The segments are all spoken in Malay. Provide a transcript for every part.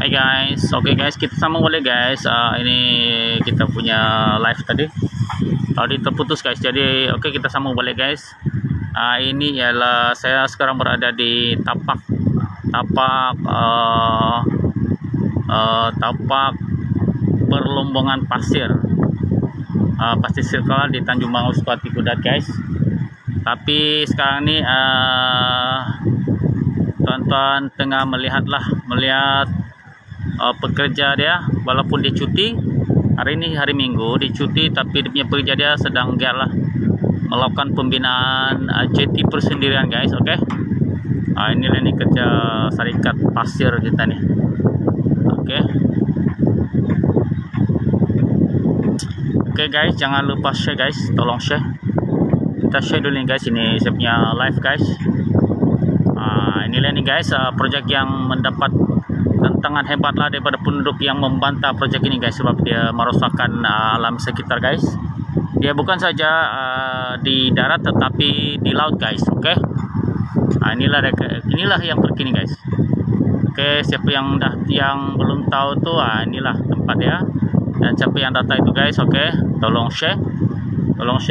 Hai guys, oke guys, kita sambung boleh guys. Ini kita punya live tadi terputus guys, jadi oke, kita sambung boleh guys. Ini ialah saya sekarang berada di tapak perlombongan pasir circle di Tanjung Bangau Seperti Kudat guys. Tapi sekarang ini tuan-tuan tengah melihat pekerja dia, walaupun dia cuti hari ini, hari Minggu dia cuti, tapi dia punya pekerja dia sedang giatlah melakukan pembinaan JT persendirian guys. Oke, inilah nih kerja syarikat pasir kita nih. Oke guys, jangan lupa share guys, tolong share. Kita share dulu nih guys, ini saya punya live guys. Inilah nih guys, projek yang mendapat tantangan hebat lah daripada penduduk yang membantah projek ini guys, sebab dia merosakkan alam sekitar guys. Dia bukan saja di darat tetapi di laut guys. Oke, inilah yang terkini guys. Oke, siapa yang belum tahu tuh, inilah tempat ya. Dan siapa yang data itu guys, oke, tolong share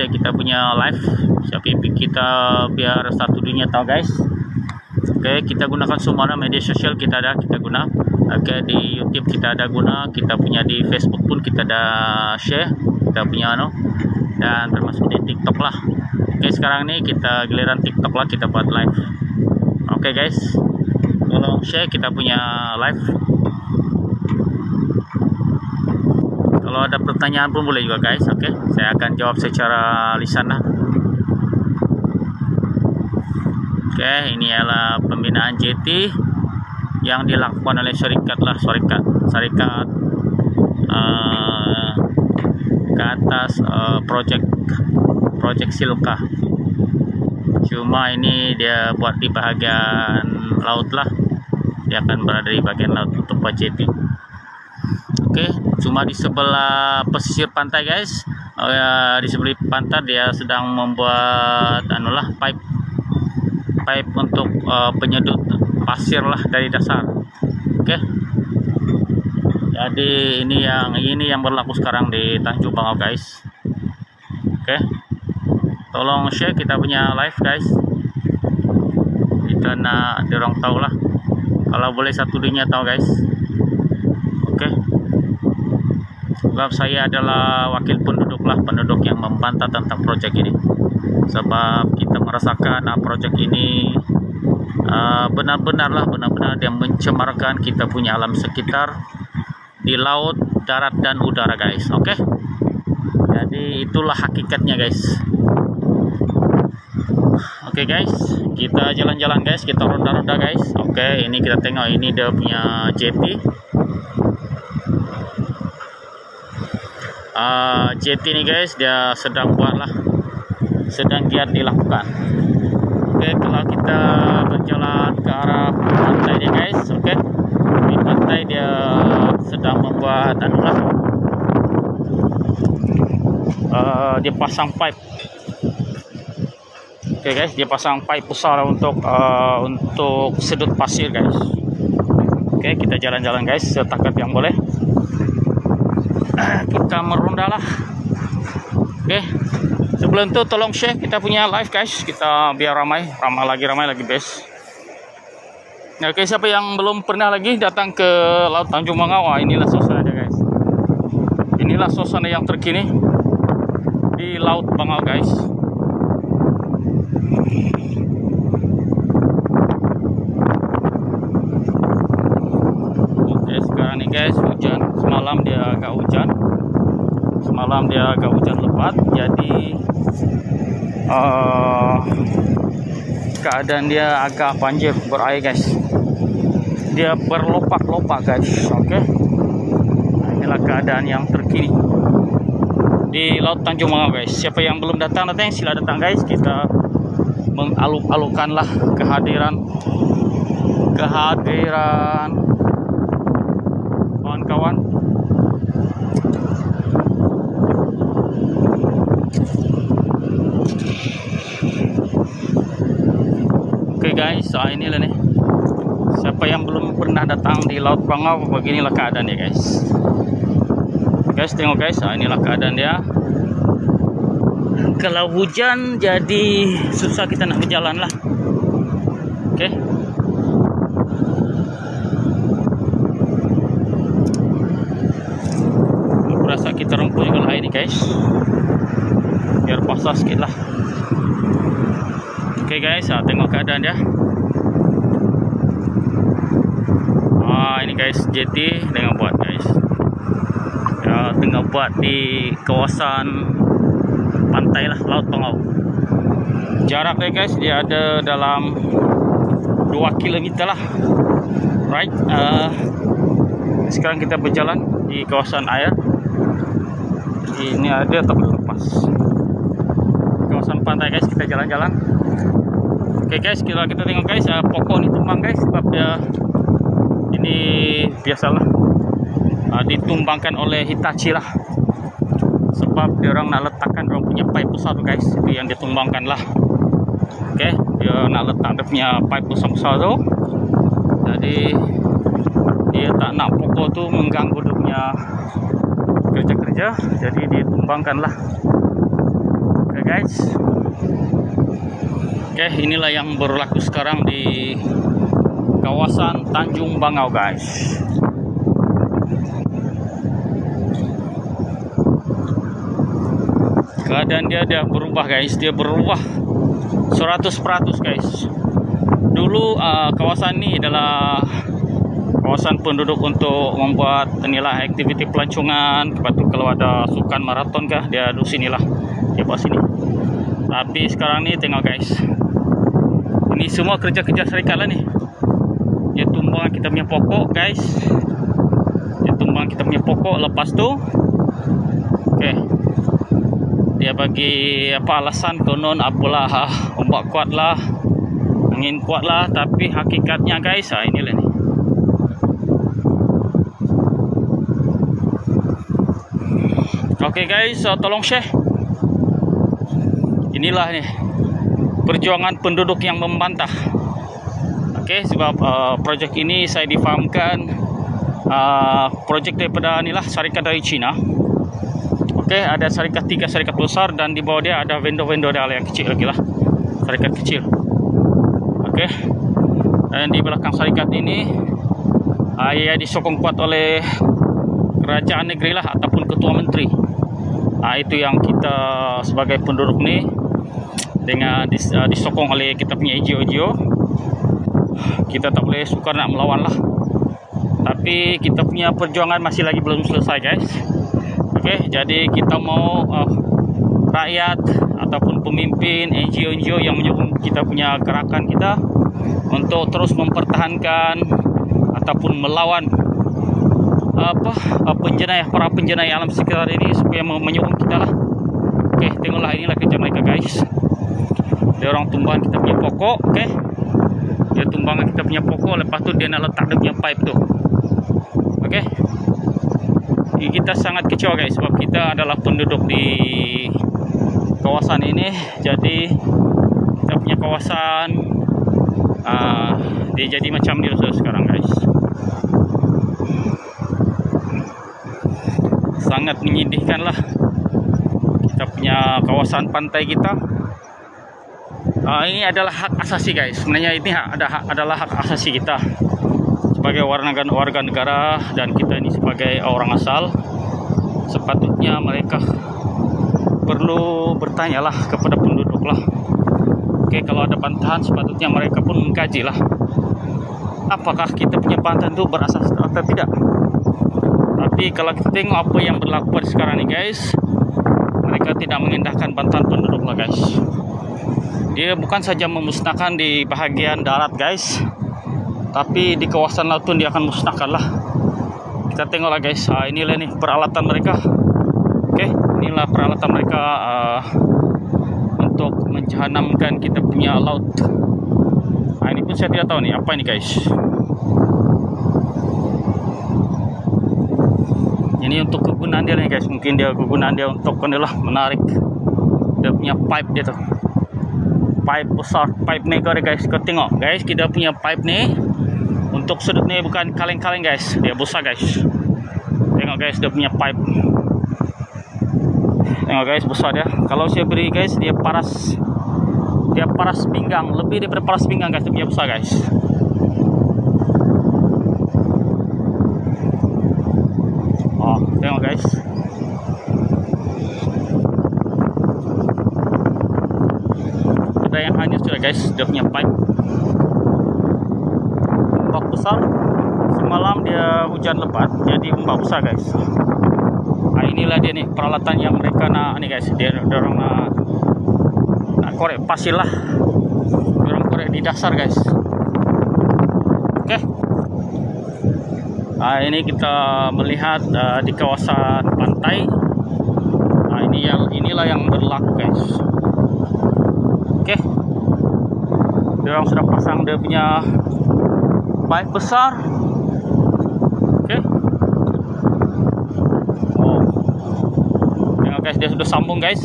kita punya live, siapa kita biar satu dunia tahu guys. Oke, kita gunakan semua media sosial kita guna. Oke, di YouTube kita ada guna, kita punya di Facebook pun kita ada share, kita punya dan termasuk di TikTok lah. Oke, sekarang ini kita giliran TikTok lah, kita buat live. Oke guys, tolong share kita punya live. Kalau ada pertanyaan pun boleh juga guys. Oke, saya akan jawab secara lisan lah. Oke, ini adalah pembinaan JT yang dilakukan oleh syarikat ke atas projek Siluka. Cuma ini dia buat di bagian laut lah, dia akan berada di bagian laut untuk buat JT. Oke, cuma di sebelah pesisir pantai guys, di sebelah pantai dia sedang membuat pipe untuk penyedut pasir lah dari dasar. Oke, jadi ini yang berlaku sekarang di Tanjung Bangau guys. Oke, tolong share kita punya live guys, kita nak dorong tahu lah, kalau boleh satu dunia tahu guys. Oke, sebab saya adalah wakil penduduk yang membantah tentang proyek ini, sebab kita merasakan proyek ini benar-benar dia mencemarkan kita punya alam sekitar di laut, darat dan udara guys. Oke, jadi itulah hakikatnya guys. Oke guys, kita jalan-jalan guys, kita ronda-ronda guys. Oke, ini kita tengok, ini dia punya JT. JT ini guys, dia sedang giat dilakukan. Oke, kalau kita berjalan ke arah pantai dia guys, oke, di pantai dia sedang membuat dia pasang pipe. Oke guys, dia pasang pipe besar untuk sedut pasir guys. Oke, kita jalan-jalan guys setakat yang boleh. Kita meronda lah. Oke, sebelum itu tolong share kita punya live guys, kita biar ramai lagi best. Oke, siapa yang belum pernah lagi datang ke Laut Tanjung Bangau, inilah suasananya guys. Inilah suasana yang terkini di Laut Bangau guys. Oke, sekarang nih guys hujan. Semalam dia agak hujan lebat, jadi keadaan dia agak banjir berair guys. Dia berlopak-lopak guys. Oke, inilah keadaan yang terkini. di Laut Tanjung Bangau guys. Siapa yang belum datang sila datang guys. Kita mengaluk-alukanlah kehadiran kawan-kawan. Oke guys, inilah nih. Siapa yang belum pernah datang di Laut Bangau, beginilah keadaan ya guys. Guys, tengok guys, inilah keadaan dia. Kalau hujan jadi susah kita nak berjalan lah. Oke. Aku rasa kita rempuk juga lah ini guys, biar basah sedikit lah. Oke guys, tengok keadaan dia. Ini guys, jeti tengah buat guys. Ya, tengah buat di kawasan pantai lah Laut Bangau. Jaraknya guys, dia ada dalam 2 km lah. Right. Sekarang kita berjalan di kawasan air. Ini ada tapi lepas. Kawasan pantai guys, kita jalan-jalan. Oke guys, kita tengok guys, pokok ini tumbang guys, sebab dia ini biasalah ditumbangkan oleh Hitachi lah, sebab dia orang nak letakkan dia orang punya pipe besar tu guys, itu yang ditumbangkan lah. Oke, dia nak letak dia punya pipe besar tu, jadi dia tak nak pokok tu mengganggu dia punya kerja-kerja, jadi ditumbangkan lah. Oke guys, oke, inilah yang berlaku sekarang di kawasan Tanjung Bangau guys. Keadaan dia berubah guys, dia berubah 100% guys. Dulu kawasan ini adalah kawasan penduduk untuk membuat inilah aktiviti pelancongan. Lepas tu kalau ada sukan maraton kah, dia di sinilah, dia buat sini. Tapi sekarang ni tengok guys, ini semua kerja-kerja syarikat lah ni. Dia tumbang kita punya pokok guys, dia tumbang kita punya pokok. Lepas tu dia bagi apa alasan, konon apalah, ombak kuat lah, angin kuat lah. Tapi hakikatnya guys, inilah ni. Oke guys, tolong share. Inilah nih perjuangan penduduk yang membantah. Oke, sebab projek ini saya difahamkan projek daripada inilah syarikat dari Cina. Oke, ada syarikat 3 syarikat besar, dan di bawah dia ada vendor-vendor yang kecil lagi lah, syarikat kecil. Oke, dan di belakang syarikat ini ia disokong kuat oleh kerajaan negeri lah, ataupun ketua menteri. Itu yang kita sebagai penduduk ni dengan disokong oleh kita punya NGO. Kita tak boleh sukar nak melawan lah, tapi kita punya perjuangan masih lagi belum selesai guys. Oke, jadi kita mau rakyat ataupun pemimpin NGO yang menyokong kita punya gerakan kita untuk terus mempertahankan ataupun melawan para penjenayah alam sekitar ini, supaya menyokong kita lah. Oke, tengoklah, inilah kerja mereka guys. Dia orang tumbang kita punya pokok. Oke, dia tumbang kita punya pokok, lepas tu dia nak letak dia punya pipe tu. Oke, kita sangat kecewa guys, sebab kita adalah penduduk di kawasan ini. Jadi kita punya kawasan dia jadi macam ni sekarang guys. Sangat menyedihkan lah, kita punya kawasan pantai kita. Ini adalah hak asasi guys. Sebenarnya ini adalah hak asasi kita sebagai warga negara, dan kita ini sebagai orang asal. Sepatutnya mereka perlu bertanya lah kepada penduduk lah. Oke, kalau ada bantahan sepatutnya mereka pun mengkaji lah, apakah kita punya bantahan itu berasas atau tidak. Tapi kalau kita tengok apa yang berlaku sekarang ini guys, mereka tidak mengindahkan bantahan penduduk lah guys. Dia bukan saja memusnahkan di bahagian darat guys, tapi di kawasan laut pun dia akan musnahkan lah. Kita tengoklah guys, inilah nih peralatan mereka. Oke, inilah peralatan mereka untuk menjahanamkan kita punya laut. Nah, ini pun saya tidak tahu nih apa ini guys. Ini untuk kegunaan dia nih guys. Mungkin dia kegunaan dia untuk menarik dia punya pipe dia tuh. Pipe besar, pipe mega deh guys. Kau tengok guys, kita punya pipe nih untuk sudut nih bukan kaleng-kaleng guys. Dia besar guys. Tengok guys, dia punya pipe. Tengok guys, besar dia. Kalau saya beri guys, dia paras pinggang, lebih daripada paras pinggang guys. Dia punya besar guys. Oh, tengok guys. Ada yang hanyut sudah guys, dia punya pipe. Ombak besar. Semalam dia hujan lebat, jadi ombak besar guys. Nah, inilah dia nih peralatan yang mereka nak nih guys. Dia orang nak korek pasir lah. Orang korek di dasar guys. Oke. Nah, ini kita melihat di kawasan pantai. Nah, inilah yang berlaku guys. Oke. Dia orang sudah pasang dia punya pipe besar. Oke. Guys, dia sudah sambung guys.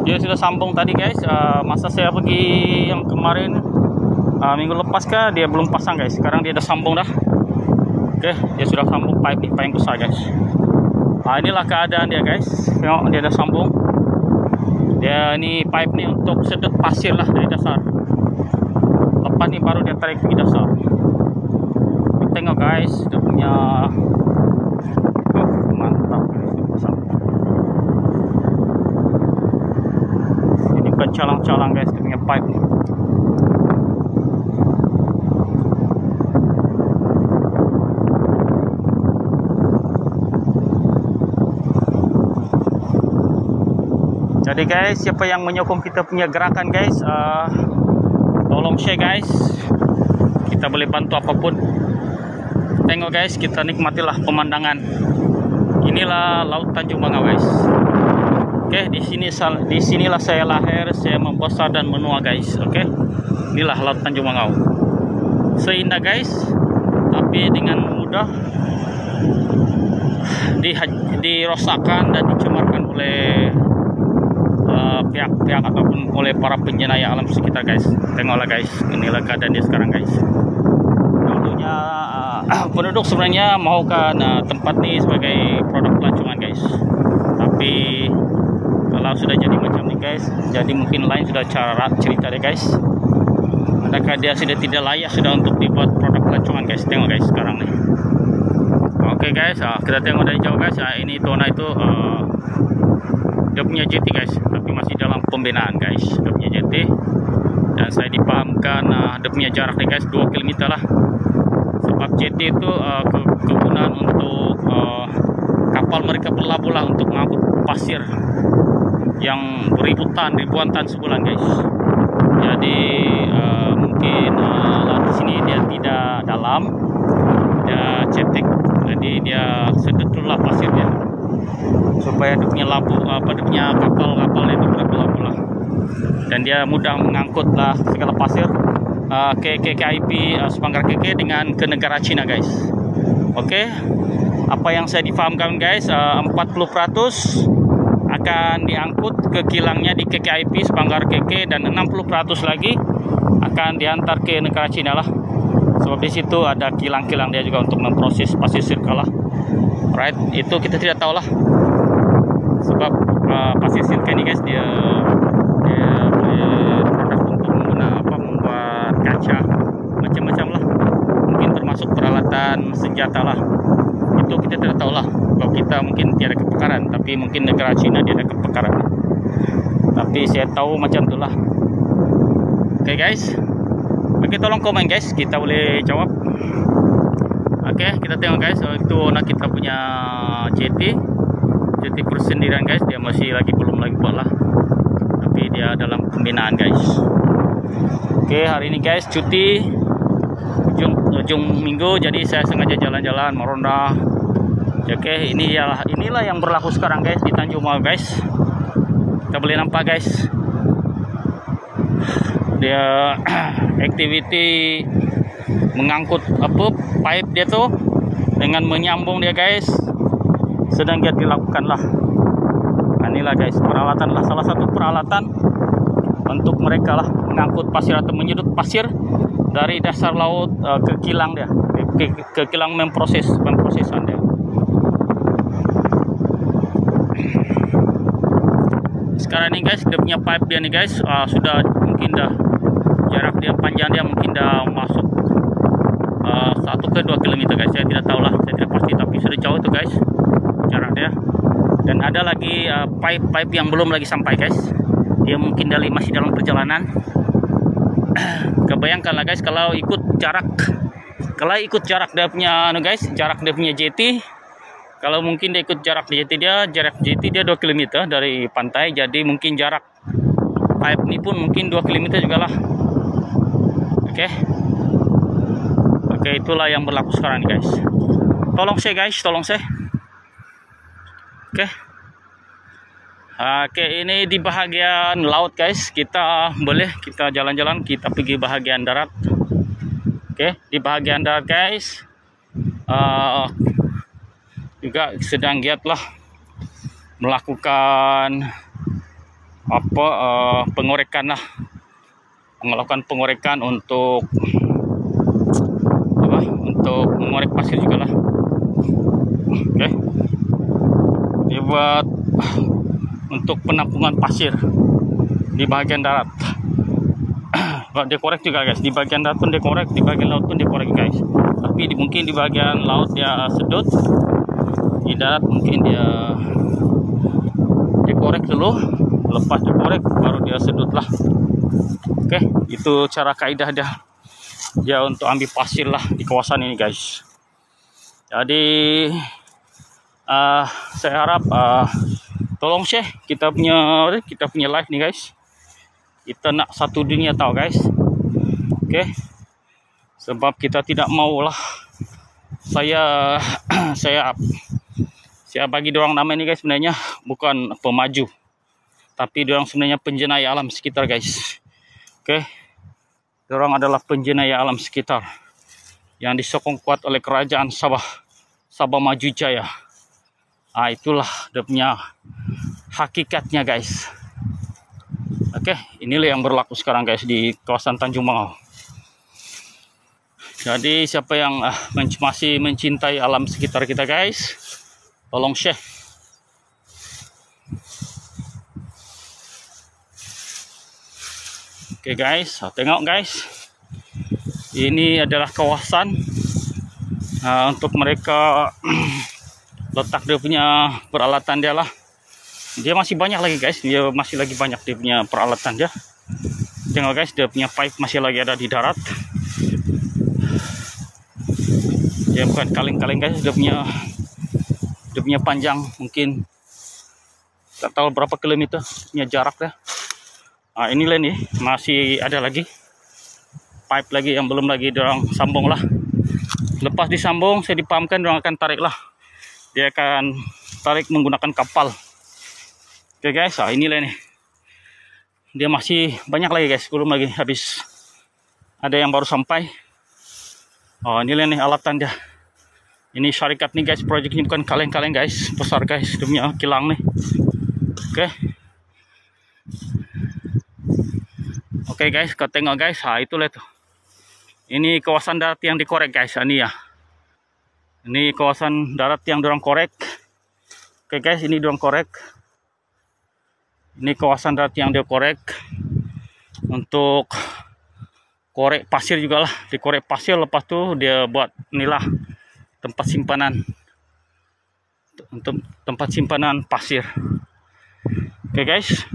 Dia sudah sambung tadi guys. Masa saya pergi yang kemarin minggu lepas kah, dia belum pasang guys. Sekarang dia sudah sambung dah. Oke, dia sudah sambung pipe yang besar guys. Nah, inilah keadaan dia guys. Tengok, dia sudah sambung. Dia ini pipe nih untuk sedut pasir lah dari dasar. Lepas nih baru dia tarik pergi dasar. Tengok guys, dia punya mantap guys, dia pasang. Calang-calang guys, dia punya pipe. Jadi guys, siapa yang menyokong kita punya gerakan guys, tolong share guys. Kita boleh bantu apapun. Tengok guys, kita nikmatilah pemandangan. Inilah Laut Tanjung Bangau guys. Oke, di sinilah saya lahir, saya membesar dan menua guys. Oke, inilah Laut Tanjung Bangau. Seindah guys, tapi dengan mudah dirosakkan dan dicemarkan oleh pihak-pihak ataupun oleh para penjenayah alam sekitar guys. Tengoklah guys, inilah keadaan dia sekarang guys. Tentunya penduduk sebenarnya mahukan tempat ini sebagai produk pelancongan guys. Tapi kalau sudah jadi macam ini guys, jadi mungkin lain sudah cara cerita deh guys. Adakah dia sudah tidak layak sudah untuk dibuat produk pelancongan guys. Tengok guys sekarang nih. Oke guys, kita tengok dari jauh guys. Ini Tona itu dia punya jeti guys, tapi masih dalam pembinaan guys. Dia punya jeti dan saya dipahamkan dia punya jarak nih guys 2 km lah. Sebab jeti itu kegunaan untuk kapal mereka berlabuh lah untuk mengangkut pasir yang ribuan tan sebulan guys. Jadi mungkin laut di sini dia tidak dalam, dia cetek, jadi dia sedut dulu lah pasirnya supaya dia punya dia punya kapal itu berlabuh lah, dan dia mudah mengangkut lah segala pasir KKIP Sepanggar KK dengan ke negara Cina guys. Oke, apa yang saya difahamkan guys, 40% akan diangkut ke kilangnya di KKIP Sepanggar KK dan 60% lagi akan diantar ke negara Cina lah. Sebab di situ ada kilang-kilang dia juga untuk memproses pasir sirka lah. Right, itu kita tidak tahu lah. Sebab pasir sirka ini guys dia produk untuk membuat kaca macam-macam lah. Mungkin termasuk peralatan senjata lah. Itu kita tidak tahu lah. Kalau kita mungkin tiada kepakaran, tapi mungkin negara Cina dia ada kepakaran. Tapi saya tahu macam itulah. Oke guys. Oke, tolong komen guys, kita boleh jawab. Oke, kita tengok guys, itu nak kita punya jeti persendirian guys, dia masih belum lagi buat lah, tapi dia dalam pembinaan guys. Oke, hari ini guys cuti ujung minggu, jadi saya sengaja jalan-jalan meronda Oke, inilah yang berlaku sekarang guys di Tanjung Mau guys. Kita boleh nampak guys, dia activity mengangkut pipe dia tuh dengan menyambung dia guys, sedang giat dilakukan lah. Nah, inilah guys peralatan lah, salah satu peralatan untuk mereka lah mengangkut pasir atau menyedot pasir dari dasar laut ke kilang dia, ke kilang memprosesan dia. Sekarang nih guys, dia punya pipe dia nih guys, sudah mungkin dah jarak dia panjang dia mungkin dah masuk 1 ke 2 km guys, saya tidak tahu lah, saya tidak pasti, tapi sudah jauh tuh guys jarak dia. Dan ada lagi pipe yang belum lagi sampai guys, dia mungkin masih dalam perjalanan. Kebayangkan lah guys kalau ikut jarak dia punya guys, jarak dia punya jeti. Kalau mungkin dia ikut jarak jeti dia 2 km dari pantai, jadi mungkin jarak pipe ini pun mungkin 2 km juga lah. Oke, itulah yang berlaku sekarang nih guys. Tolong saya guys, tolong saya. Oke, ini di bahagian laut guys, kita jalan-jalan, kita pergi bahagian darat. Oke, di bahagian darat guys, juga sedang giat lah melakukan pengorekan lah, melakukan pengorekan untuk mengorek pasir juga lah. Oke, dia buat untuk penampungan pasir di bagian darat. Dia korek juga guys, di bagian darat pun dia korek, di bagian laut pun dia korek guys. Tapi mungkin di bagian laut dia sedot, di darat mungkin dia korek dulu, lepas dikorek baru dia sedot lah. Oke, itu cara kaidah dia untuk ambil pasir lah di kawasan ini guys. Jadi saya harap tolong share kita punya live nih guys. Kita nak satu dunia tahu guys. Oke, sebab kita tidak mau lah saya bagi dorang nama ini guys, sebenarnya bukan pemaju, tapi dorang sebenarnya penjenayah alam sekitar guys. Oke, dorang adalah penjenayah alam sekitar yang disokong kuat oleh kerajaan Sabah Maju Jaya. Itulah dia punya hakikatnya guys. Oke, inilah yang berlaku sekarang guys di kawasan Tanjung Bangau. Jadi siapa yang masih mencintai alam sekitar kita guys, tolong share. Oke guys, tengok guys, ini adalah kawasan untuk mereka letak dia punya peralatan dia lah. Dia masih banyak lagi guys, dia masih lagi banyak dia punya peralatan dia. Tengok guys, dia punya pipe masih lagi ada di darat. Dia bukan kaleng-kaleng guys, dia punya panjang mungkin tak tahu berapa kilometer punya jarak dah. Inilah nih, masih ada lagi pipe lagi yang belum lagi dorang sambung lah. Lepas disambung, saya dipahamkan dorang akan tarik lah. Dia akan tarik menggunakan kapal. Oke guys, inilah nih. Dia masih banyak lagi guys, belum lagi habis. Ada yang baru sampai. Inilah nih alatan dia. Ini syarikat nih guys, project ini bukan kaleng-kaleng guys, besar guys, dia punya kilang nih. Oke guys, kau tengok guys, itulah tuh. Ini kawasan darat yang dikorek guys, ini ya. Ini kawasan darat yang dorang korek. Oke guys, ini dorang korek. Ini kawasan darat yang dia korek. Untuk korek pasir juga lah, dikorek pasir, lepas tuh dia buat inilah tempat simpanan. Untuk tempat simpanan pasir. Oke guys.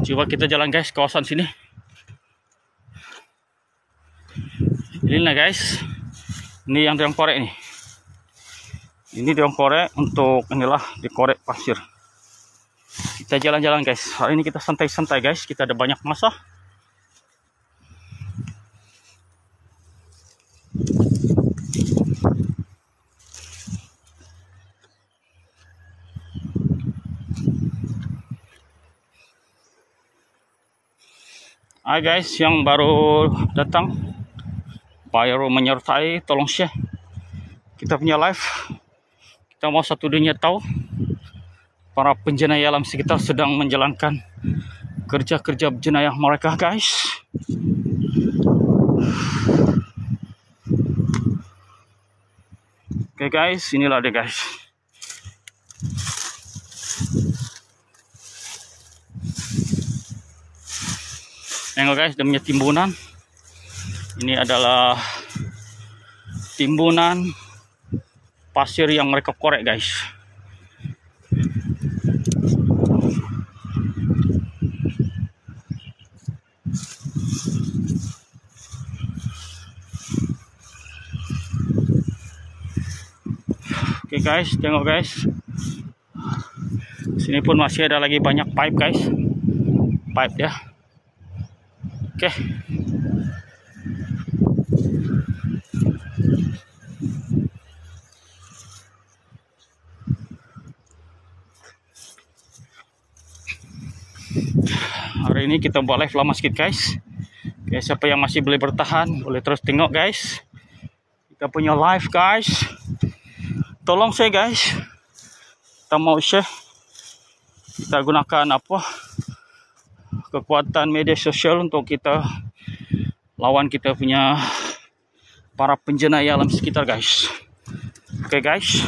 Coba kita jalan guys kawasan sini. Inilah guys. Ini yang dorang korek nih. Ini dorang korek untuk inilah dikorek pasir. Kita jalan-jalan guys. Hari ini kita santai-santai guys. Kita ada banyak masa. Hai guys, yang baru datang, baru menyertai, tolong share kita punya live. Kita mau satu dunia tahu para penjenayah alam sekitar sedang menjalankan kerja-kerja jenayah mereka guys. Oke guys, inilah dia guys. Tengok guys, dia punya timbunan. Ini adalah timbunan pasir yang mereka korek guys. Oke guys, tengok guys. Sini pun masih ada lagi banyak pipe guys. Pipe ya. Oke. Hari ini kita buat live lama sedikit guys. Oke, siapa yang masih boleh bertahan, boleh terus tengok guys. Kita punya live guys. Tolong share guys. Kita mau share. Kita gunakan apa? Kekuatan media sosial untuk kita lawan kita punya para penjenayah alam sekitar guys. Oke guys.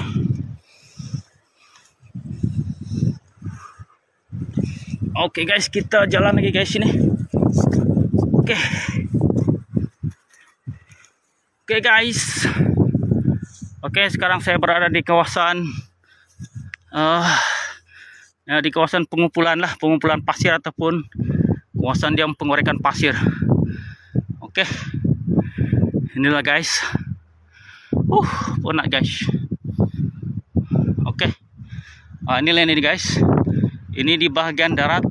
Oke guys, kita jalan lagi guys ini. Oke. Oke guys. Oke, sekarang saya berada di kawasan di kawasan pengumpulan pasir ataupun kawasan dia pengorekan pasir. Oke. Inilah guys. Penat guys. Oke. Inilah ini guys. Ini di bagian darat.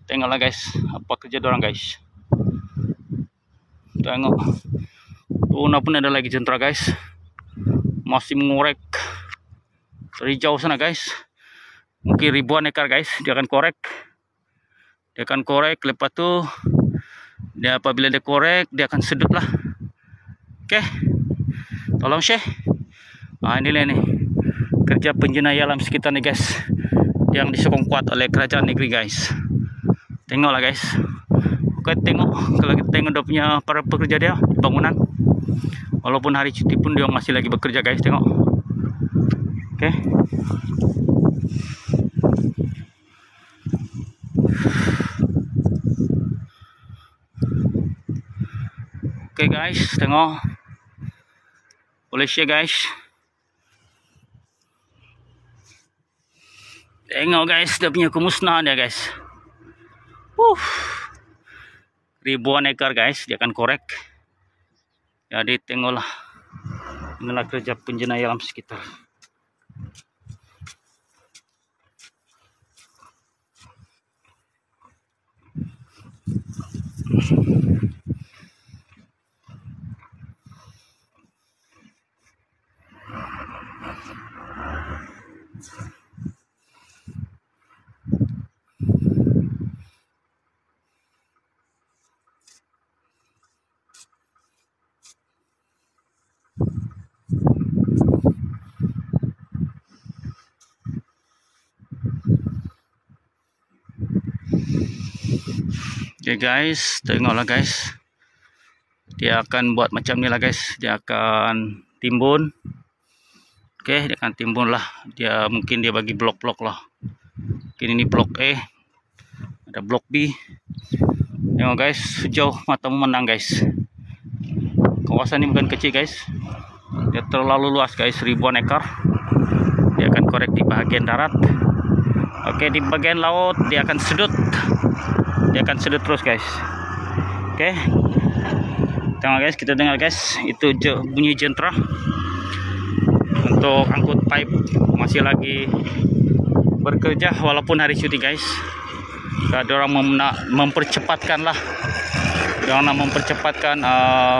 Tengoklah guys, apa kerja dorang guys. Tengok. Tuh pun ada lagi jentera guys. Masih mengorek dari jauh sana guys. Mungkin ribuan ekar guys. Dia akan korek. Lepas tu dia apabila dia korek, dia akan sedut lah. Oke. Tolong share. Inilah nih kerja penjenayah alam sekitar nih guys, yang disokong kuat oleh kerajaan negeri guys. Tengoklah guys. Oke, tengok. Kalau kita tengok dia punya para pekerja dia bangunan. Walaupun hari cuti pun dia masih lagi bekerja guys. Tengok. Oke. Oke guys, tengok. Boleh share guys. Tengok guys, dia punya kemusnahan ya guys. Ribuan ekar guys, dia akan korek. Jadi tengoklah. Inilah kerja penjenayah alam sekitar. Oke guys, tengoklah guys. Dia akan buat macam ni lah guys. Dia akan timbun. Oke, dia akan timbun lah. Mungkin dia bagi blok-blok lah. Mungkin ini blok E. Ada blok B. Tengok guys, sejauh mata memandang guys. Kawasan ini bukan kecil guys. Dia terlalu luas guys, ribuan ekar. Dia akan korek di bagian darat. Oke, di bagian laut dia akan sedut. Dia akan sedut terus guys. Oke. Tengok guys, kita dengar guys. Itu bunyi jentera untuk angkut pipe. Masih lagi bekerja walaupun hari cuti guys. Ada orang mempercepatkan lah. Jangan mempercepatkan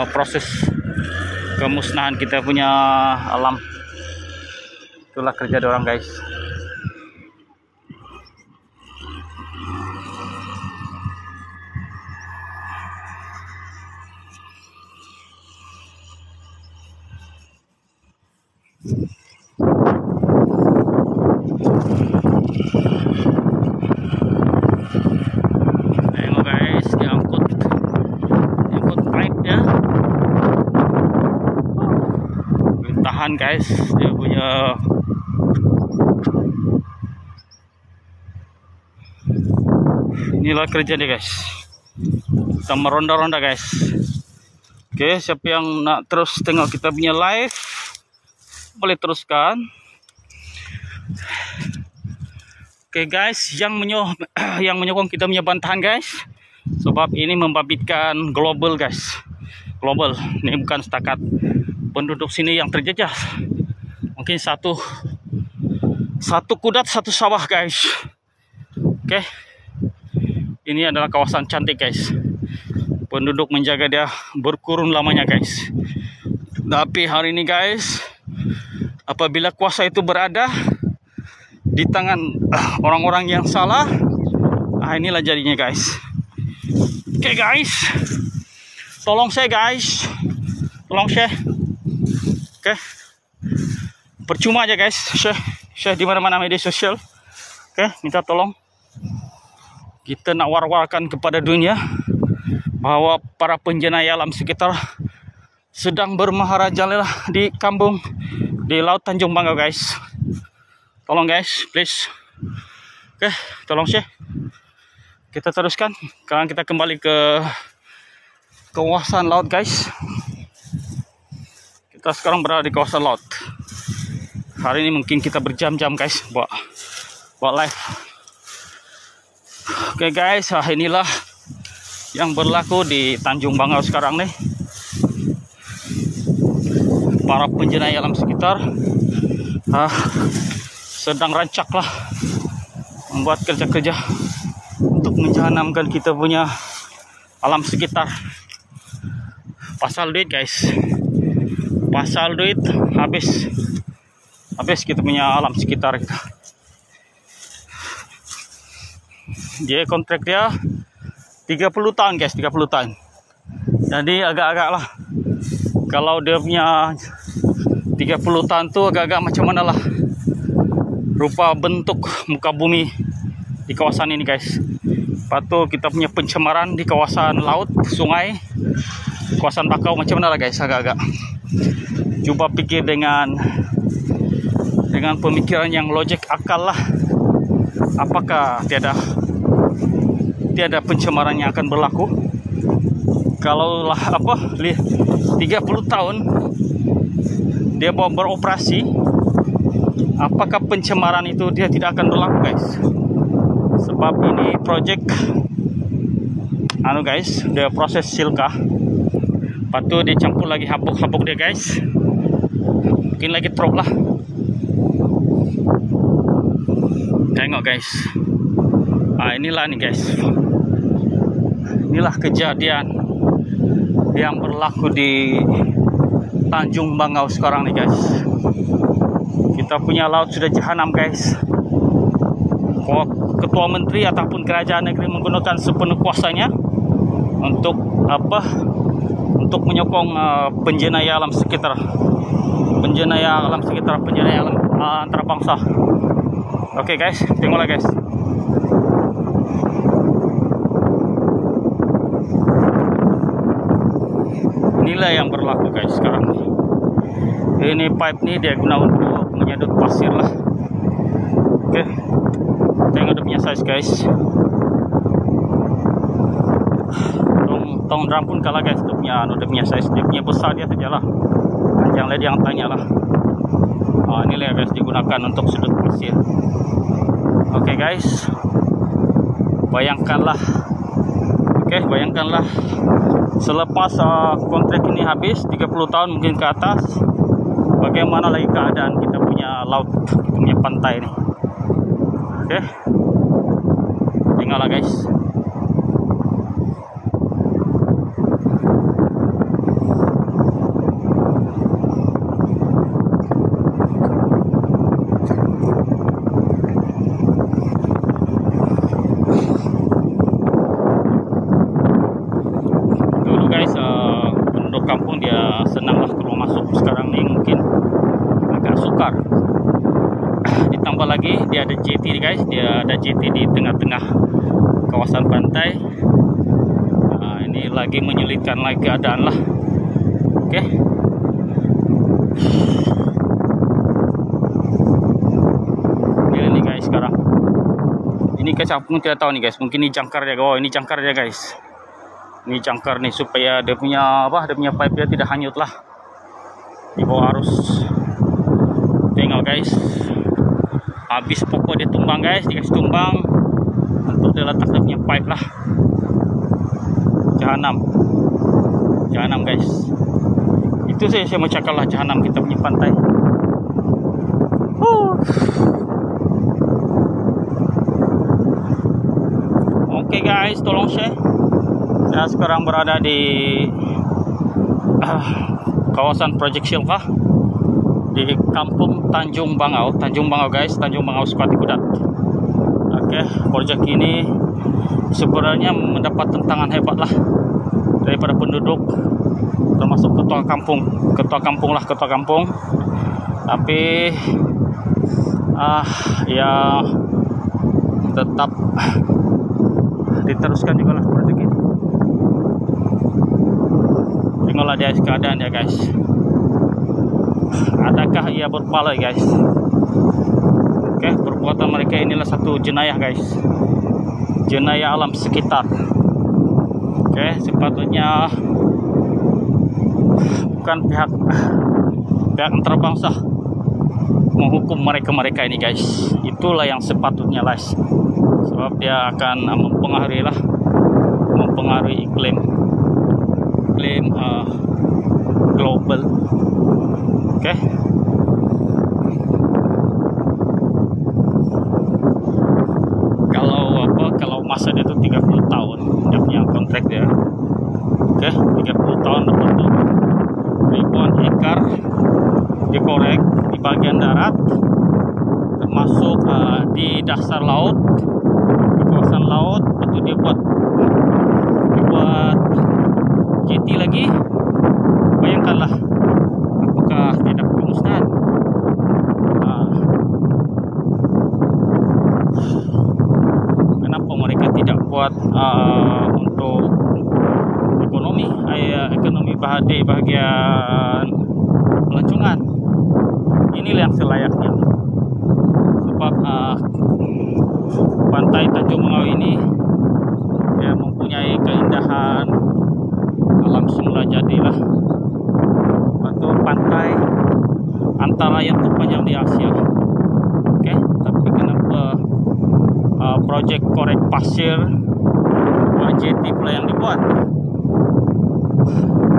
proses kemusnahan kita punya alam. Itulah kerja orang guys. jalan guys, dia punya inilah kerja dia guys. Kita meronda-ronda guys. Oke, siapa yang nak terus tengok kita punya live boleh teruskan. Oke guys, yang menyokong kita punya bantahan guys, sebab ini membabitkan global guys. Global, ini bukan setakat penduduk sini yang terjajah. Mungkin satu kudat satu sawah guys. Oke, ini adalah kawasan cantik guys. Penduduk menjaga dia berkurun lamanya guys. Tapi hari ini guys, apabila kuasa itu berada di tangan orang-orang yang salah, inilah jadinya guys. Oke guys, tolong saya guys, tolong share. Oke, percuma aja guys, share di mana-mana media sosial. Oke, minta tolong. Kita nak war-warkan kepada dunia bahwa para penjenayah alam sekitar sedang bermaharajalela di kampung di Laut Tanjung Bangau guys. Tolong guys, please. Oke, tolong share. Kita teruskan. Sekarang kita kembali ke kawasan laut guys. Kita sekarang berada di kawasan laut. Hari ini mungkin kita berjam-jam guys buat live. Oke guys, inilah yang berlaku di Tanjung Bangau sekarang nih. Para penjenayah alam sekitar sedang rancaklah membuat kerja-kerja untuk menjahanamkan kita punya alam sekitar. Pasal duit guys, pasal duit habis kita punya alam sekitar kita. Dia kontrak dia 30 tahun guys, 30 tahun. Jadi agak-agak lah, kalau dia punya 30 tahun tuh agak-agak macam mana lah rupa bentuk muka bumi di kawasan ini guys. Lepas kita punya pencemaran di kawasan laut, sungai, kawasan bakau macam mana lah guys, agak-agak. Coba pikir dengan pemikiran yang logik akal lah. Apakah tiada pencemaran yang akan berlaku? Kalau lah 30 tahun dia beroperasi, apakah pencemaran itu dia tidak akan berlaku guys? Sebab ini project guys, dia proses silka. Lepas tu dia campur lagi habuk-habuk dia guys. Mungkin lagi trop lah. Tengok guys. Inilah nih guys. Inilah kejadian yang berlaku di Tanjung Bangau sekarang nih guys. Kita punya laut sudah jahanam guys. Ketua Menteri ataupun kerajaan negeri menggunakan sepenuh kuasanya untuk untuk menyokong penjenayah alam sekitar, penjenayah alam antarabangsa. Oke guys, tengoklah guys. Inilah yang berlaku guys sekarang. Ini pipe nih dia guna untuk menyedot pasir lah. Oke, tengok dia punya size guys. Tong drum pun kalah guys, dia punya size, dia punya besar dia sajalah. Panjang lah yang tanya lah. Inilah guys digunakan untuk sudut pasir. Oke guys, bayangkanlah. Bayangkanlah selepas kontrak ini habis 30 tahun mungkin ke atas, bagaimana lagi keadaan kita punya laut, kita punya pantai ini. Oke, tinggallah guys. Kampung dia senanglah keluar masuk. Sekarang ni mungkin agak sukar. Ditambah lagi dia ada jeti guys, dia ada jeti di tengah-tengah kawasan pantai. Ini lagi menyulitkan lagi keadaan lah. Oke. Ini guys, aku tidak tahu nih guys, mungkin ini jangkar dia. Oh, ini jangkar dia guys. Ini jangkar nih supaya dia punya dia punya pipe dia tidak hanyut lah di bawah arus. Tengok guys, habis pokok dia tumbang guys, dikasih tumbang untuk dia letak dia punya pipe lah. Jahanam guys. Itu saya mau cakap lah, jahanam kita punya pantai. Oke guys, tolong share. Saya sekarang berada di kawasan Project Silva di Kampung Tanjung Bangau guys, Tanjung Bangau Seperti Kudat. Oke, proyek ini sebenarnya mendapat tentangan hebat lah daripada penduduk, termasuk ketua kampung. Tapi ya tetap diteruskan juga lah proyek ini. Tengoklah dia keadaan ya guys. Adakah ia berpaling guys? Oke, perbuatan mereka inilah satu jenayah guys, jenayah alam sekitar. Oke, sepatutnya bukan pihak antarabangsa menghukum mereka ini guys. Itulah yang sepatutnya guys, sebab dia akan mempengaruhi iklim global. Oke. Kalau masa dia itu 30 tahun dia punya kontrak dia. Oke, 30 tahun untuk ribuan hektar dikorek di bagian darat, termasuk di dasar laut, di kawasan laut. Itu dia buat jeti lagi. Bayangkanlah, apakah tidak kemusnahan? Kenapa mereka tidak buat untuk ekonomi bahagian pelancongan? Inilah yang selayaknya, sebab pantai Tanjung Bangau ini dia mempunyai keindahan alam semula jadilah. Itu pantai antara yang terpanjang di Asia. Oke, tapi kenapa proyek korek pasir jeti pula yang dibuat?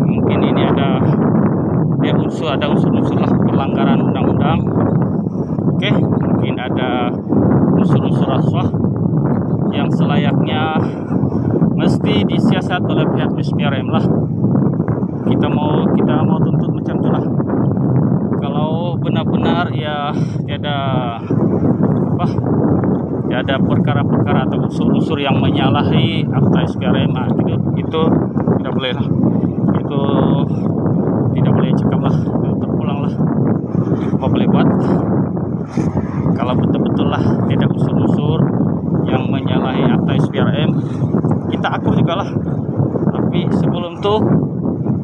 Mungkin ini ada unsur-unsur lah pelanggaran undang-undang. Oke, mungkin ada unsur-unsur rasuah yang selayaknya mesti disiasat oleh pihak SPRM lah. Kita mau tuntut macam itulah. Kalau benar-benar ya tiada perkara-perkara atau unsur-unsur yang menyalahi akta SPRM, itu tidak boleh lah. Itu tidak boleh cekap lah, terpulang lah. Apa boleh buat? Kalau betul-betul lah tidak unsur-unsur yang menyalahi akta SPRM, kita akur juga lah. Tapi sebelum itu,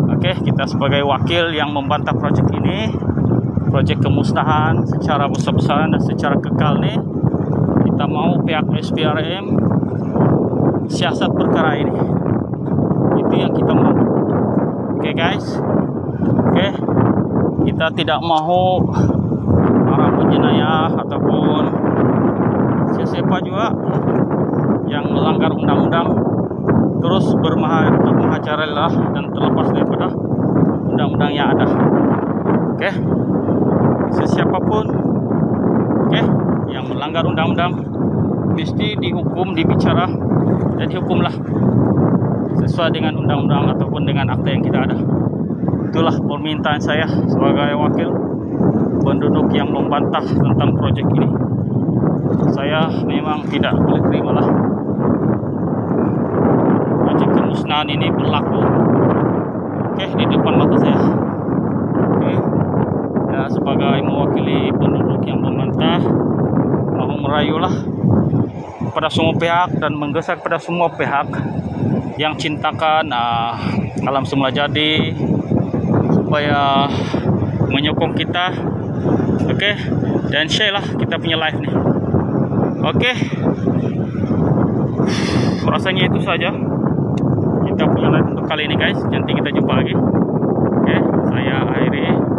oke, kita sebagai wakil yang membantah proyek ini, proyek kemusnahan secara besar-besaran dan secara kekal nih, kita mau pihak SPRM siasat perkara ini. Itu yang kita mau. Oke guys, oke, kita tidak mau para penjenayah ataupun siapa juga yang melanggar undang-undang terus bermahajarelah dan terlepas daripada undang-undang yang ada. Oke, sesiapapun yang melanggar undang-undang mesti dihukum, dibicara dan dihukumlah sesuai dengan undang-undang ataupun dengan akta yang kita ada. Itulah permintaan saya sebagai wakil penduduk yang membantah tentang proyek ini. Saya memang tidak boleh terimalah proyek kemusnahan ini berlaku di depan mata saya. Ya, sebagai mewakili penduduk yang membantah, mau merayulah pada semua pihak dan menggesa kepada semua pihak yang cintakan alam semula jadi, supaya menyokong kita, dan share lah kita punya live nih. rasanya itu saja kita punya live untuk kali ini guys. Nanti kita jumpa lagi. Oke, saya akhiri.